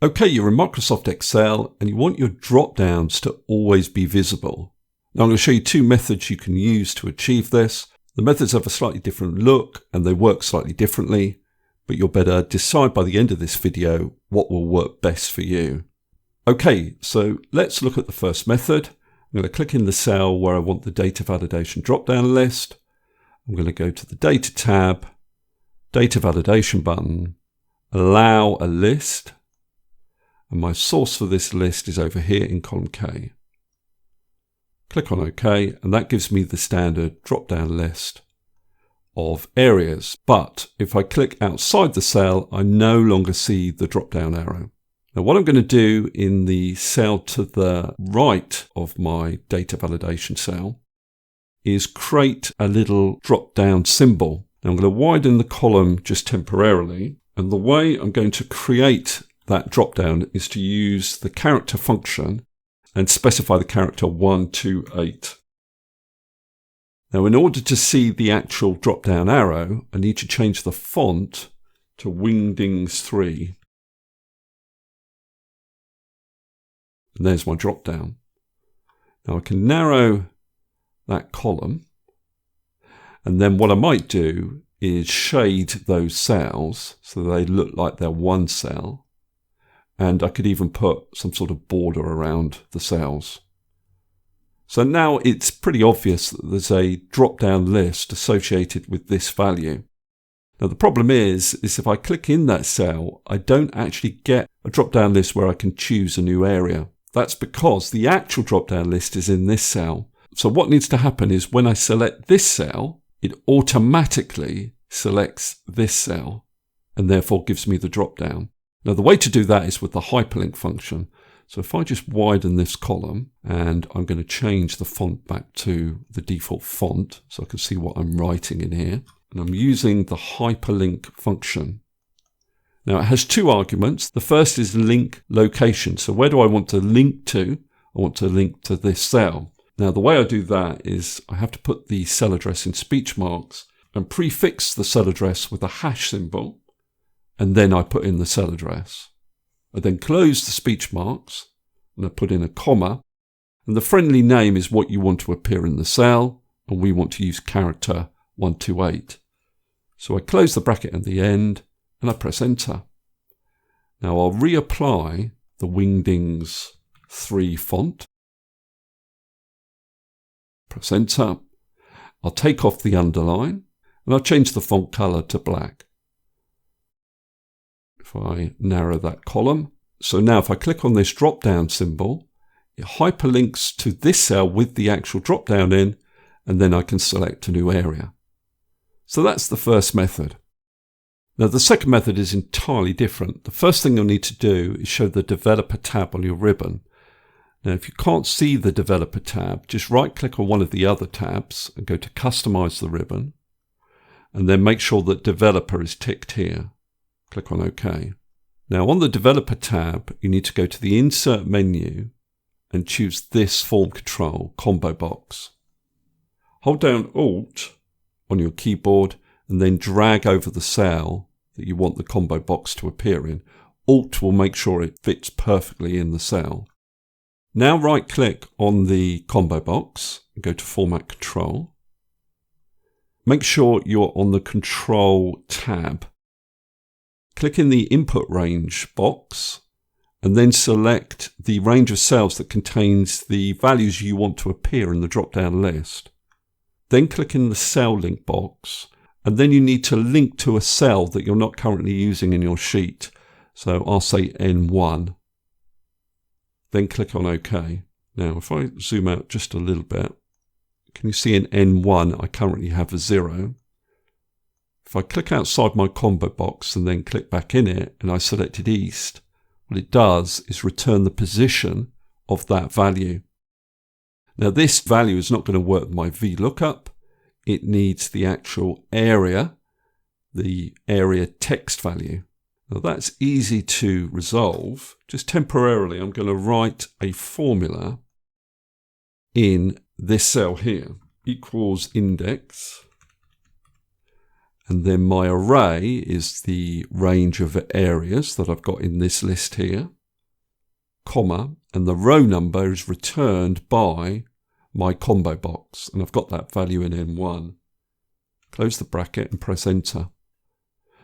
Okay, you're in Microsoft Excel and you want your drop-downs to always be visible. Now I'm going to show you two methods you can use to achieve this. The methods have a slightly different look and they work slightly differently, but you'll better decide by the end of this video what will work best for you. Okay, so let's look at the first method. I'm going to click in the cell where I want the data validation drop-down list. I'm going to go to the Data tab, Data Validation button, Allow a List, and my source for this list is over here in column K. Click on OK, and that gives me the standard drop-down list of areas. But if I click outside the cell, I no longer see the drop-down arrow. Now what I'm going to do in the cell to the right of my data validation cell is create a little drop-down symbol. Now I'm going to widen the column just temporarily, and the way I'm going to create that drop-down is to use the character function and specify the character 128. Now in order to see the actual drop-down arrow, I need to change the font to Wingdings 3. And there's my drop-down. Now I can narrow that column, and then what I might do is shade those cells so they look like they're one cell. And I could even put some sort of border around the cells. So now it's pretty obvious that there's a drop-down list associated with this value. Now the problem is if I click in that cell, I don't actually get a drop-down list where I can choose a new area. That's because the actual drop-down list is in this cell. So what needs to happen is when I select this cell, it automatically selects this cell and therefore gives me the drop-down. Now the way to do that is with the HYPERLINK function. So if I just widen this column and I'm going to change the font back to the default font so I can see what I'm writing in here. And I'm using the HYPERLINK function. Now it has two arguments. The first is link location. So where do I want to link to? I want to link to this cell. Now the way I do that is I have to put the cell address in speech marks and prefix the cell address with a hash symbol. And then I put in the cell address. I then close the speech marks and I put in a comma, and the friendly name is what you want to appear in the cell, and we want to use character 128. So I close the bracket at the end and I press enter. Now I'll reapply the Wingdings 3 font. Press enter. I'll take off the underline and I'll change the font color to black. If I narrow that column. So now if I click on this drop down symbol, it hyperlinks to this cell with the actual drop down in, and then I can select a new area. So that's the first method. Now the second method is entirely different. The first thing you'll need to do is show the developer tab on your ribbon. Now if you can't see the developer tab, just right click on one of the other tabs and go to customize the ribbon, and then make sure that developer is ticked here. Click on OK. Now on the Developer tab, you need to go to the Insert menu and choose this form control combo box. Hold down Alt on your keyboard and then drag over the cell that you want the combo box to appear in. Alt will make sure it fits perfectly in the cell. Now right click on the combo box and go to Format Control. Make sure you're on the Control tab. Click in the Input Range box and then select the range of cells that contains the values you want to appear in the drop-down list. Then click in the Cell Link box, and then you need to link to a cell that you're not currently using in your sheet. So I'll say N1. Then click on OK. Now if I zoom out just a little bit, can you see in N1 I currently have a 0. If I click outside my combo box and then click back in it and I selected East, what it does is return the position of that value. Now this value is not going to work with my VLOOKUP. It needs the actual area, the area text value. Now that's easy to resolve. Just temporarily I'm going to write a formula in this cell here, equals index. And then my array is the range of areas that I've got in this list here. comma, and the row number is returned by my combo box, and I've got that value in M1. Close the bracket and press enter.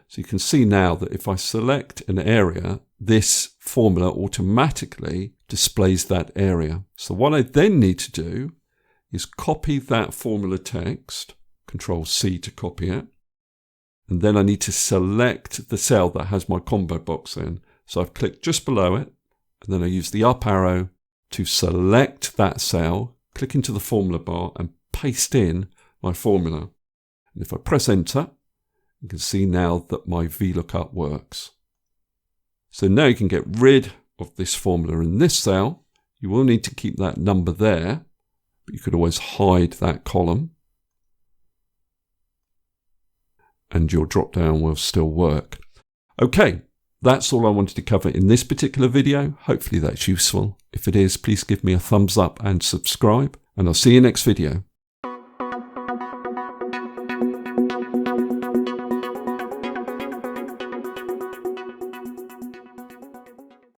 So you can see now that if I select an area, this formula automatically displays that area. So what I then need to do is copy that formula text, Control C to copy it, and then I need to select the cell that has my combo box in. So I've clicked just below it, and then I use the up arrow to select that cell, click into the formula bar and paste in my formula. And if I press enter, you can see now that my VLOOKUP works. So now you can get rid of this formula in this cell. You will need to keep that number there, but you could always hide that column, and your drop down will still work. Okay, that's all I wanted to cover in this particular video. Hopefully that's useful. If it is, please give me a thumbs up and subscribe, and I'll see you next video.